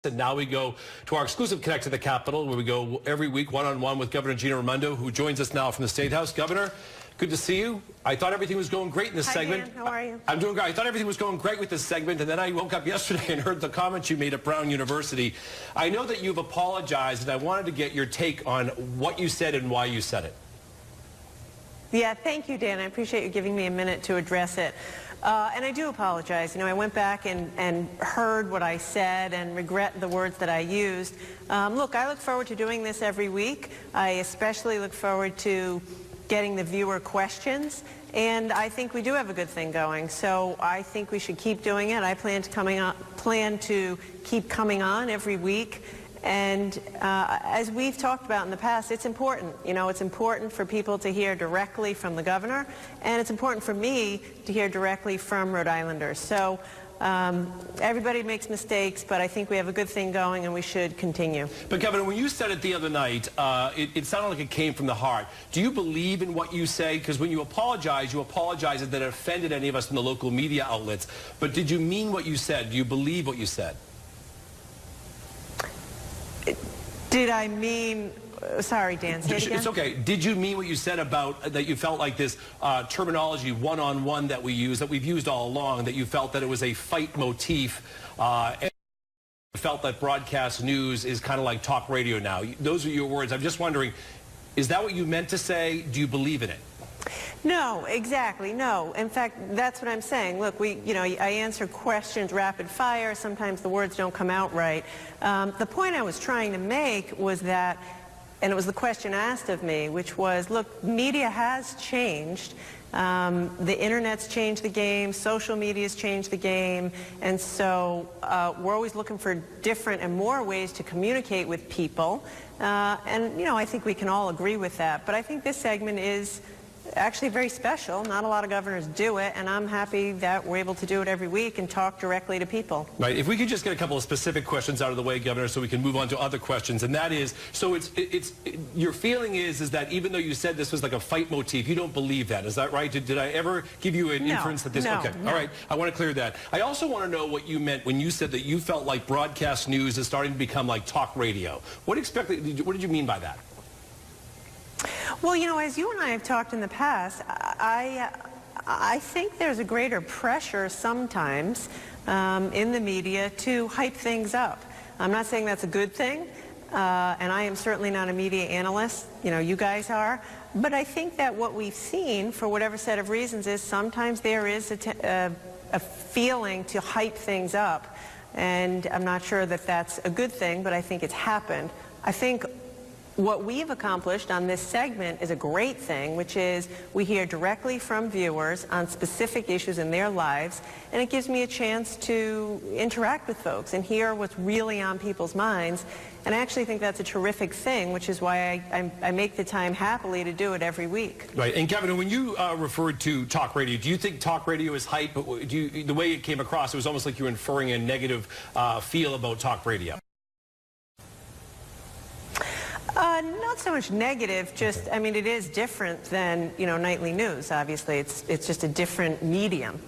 And now we go to our exclusive Connect to the Capitol, where we go every week one-on-one with Governor Raimondo, who joins us now from the State House. Governor, good to see you. I thought everything was going great in this segment. Dan, how are you? I'm doing great. I thought everything was going great with this segment, and then I woke up yesterday and heard the comments you made at Brown University. I know that you've apologized, and I wanted to get your take on what you said and why you said it. Yeah, thank you, Dan. I appreciate you giving me a minute to address it. And I do apologize. You know, I went back and heard what I said and regret the words that I used. Look, I look forward to doing this every week. I especially look forward to getting the viewer questions. And I think we do have a good thing going. So I think we should keep doing it. I plan to keep coming on every week. And as we've talked about in the past, it's important. You know, it's important for people to hear directly from the governor, and it's important for me to hear directly from Rhode Islanders. So everybody makes mistakes, but I think we have a good thing going, and we should continue. But, Governor, when you said it the other night, it sounded like it came from the heart. Do you believe in what you say? Because when you apologize that it offended any of us in the local media outlets. But did you mean what you said? Do you believe what you said? Did I mean, sorry, Dan, say it again? It's okay. Did you mean what you said about that you felt like this terminology one-on-one that we've used all along, that you felt that it was a fight motif, and felt that broadcast news is kind of like talk radio now? Those are your words. I'm just wondering, is that what you meant to say? Do you believe in it? No, exactly, no. In fact, that's what I'm saying. Look, I answer questions rapid fire. Sometimes the words don't come out right. The point I was trying to make was that, and it was the question asked of me, which was, look, media has changed. The internet's changed the game, social media's changed the game, and so we're always looking for different and more ways to communicate with people. And, I think we can all agree with that. But I think this segment is actually very special. Not a lot of governors do it, and I'm happy that we're able to do it every week and talk directly to people. Right. If we could just get a couple of specific questions out of the way, Governor, so we can move on to other questions, and that is, so your feeling is that even though you said this was like a fight motif, you don't believe that. Is that right? Did I ever give you an inference that this? No, okay. no. All right. I want to clear that. I also want to know what you meant when you said that you felt like broadcast news is starting to become like talk radio. What did you mean by that? Well, as you and I have talked in the past, I think there's a greater pressure sometimes in the media to hype things up. I'm not saying that's a good thing, and I am certainly not a media analyst. You guys are. But I think that what we've seen, for whatever set of reasons, is sometimes there is a feeling to hype things up. And I'm not sure that that's a good thing, but I think it's happened. I think what we've accomplished on this segment is a great thing, which is we hear directly from viewers on specific issues in their lives, and it gives me a chance to interact with folks and hear what's really on people's minds. And I actually think that's a terrific thing, which is why I make the time happily to do it every week. Right. And Governor, when you referred to talk radio, do you think talk radio is hype? The way it came across, it was almost like you were inferring a negative feel about talk radio. Not so much negative, just, it is different than, nightly news, obviously. It's just a different medium.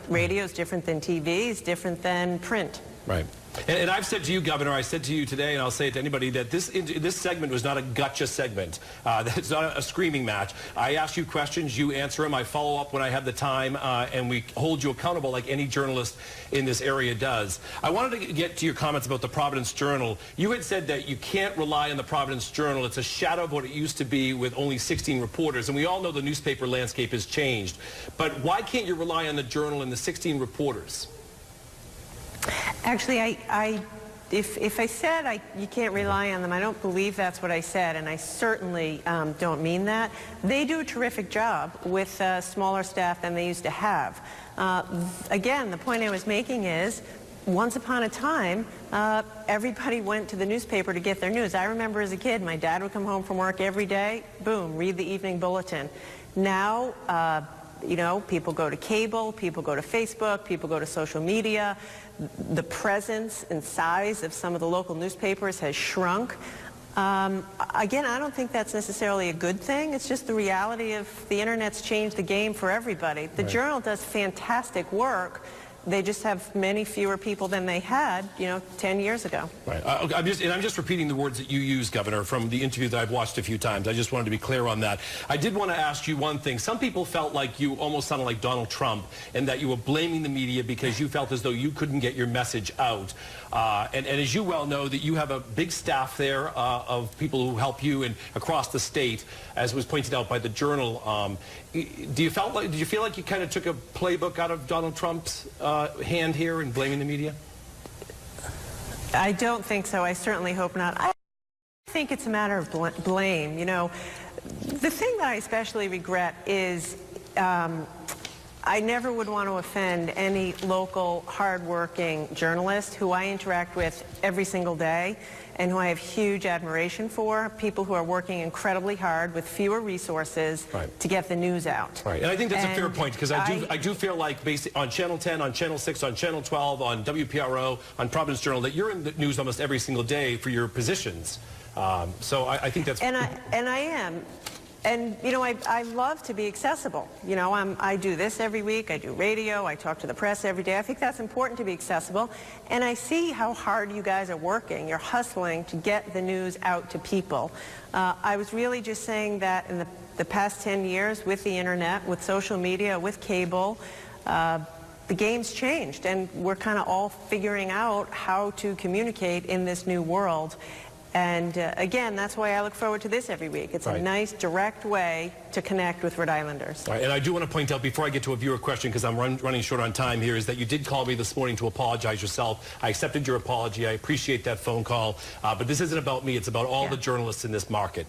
Radio is different than TV, is different than print. Right. And I've said to you, Governor, I said to you today, and I'll say it to anybody, that this segment was not a gotcha segment. It's not a screaming match. I ask you questions, you answer them, I follow up when I have the time, and we hold you accountable like any journalist in this area does. I wanted to get to your comments about the Providence Journal. You had said that you can't rely on the Providence Journal. It's a shadow of what it used to be with only 16 reporters, and we all know the newspaper landscape has changed. But why can't you rely on the Journal and the 16 reporters? Actually, if I said you can't rely on them, I don't believe that's what I said, and I certainly don't mean that. They do a terrific job with smaller staff than they used to have. Again, the point I was making is, once upon a time, everybody went to the newspaper to get their news. I remember as a kid, my dad would come home from work every day, boom, read the evening bulletin. Now, people go to cable, people go to Facebook, people go to social media. The presence and size of some of the local newspapers has shrunk. Again, I don't think that's necessarily a good thing. It's just the reality of the internet's changed the game for everybody. The Journal does fantastic work, They just have many fewer people than they had, 10 years ago. Right. I'm just repeating the words that you used, Governor, from the interview that I've watched a few times. I just wanted to be clear on that. I did want to ask you one thing. Some people felt like you almost sounded like Donald Trump and that you were blaming the media because you felt as though you couldn't get your message out. And as you well know, that you have a big staff there of people who help you and across the state, as was pointed out by the Journal. Did you feel like you kind of took a playbook out of Donald Trump's hand here in blaming the media? I don't think so. I certainly hope not. I think it's a matter of blame. The thing that I especially regret is I never would want to offend any local, hardworking journalist who I interact with every single day and who I have huge admiration for, people who are working incredibly hard with fewer resources to get the news out. Right, and I think that's a fair point, because I do feel like on Channel 10, on Channel 6, on Channel 12, on WPRO, on Providence Journal, that you're in the news almost every single day for your positions. So I think that's... And I am. And, I love to be accessible. I do this every week. I do radio. I talk to the press every day. I think that's important to be accessible. And I see how hard you guys are working. You're hustling to get the news out to people. I was really just saying that in the past 10 years with the internet, with social media, with cable, the game's changed. And we're kind of all figuring out how to communicate in this new world. And again, that's why I look forward to this every week. It's a nice, direct way to connect with Rhode Islanders. Right. And I do want to point out, before I get to a viewer question, because I'm running short on time here, is that you did call me this morning to apologize yourself. I accepted your apology. I appreciate that phone call. But this isn't about me. It's about all the journalists in this market.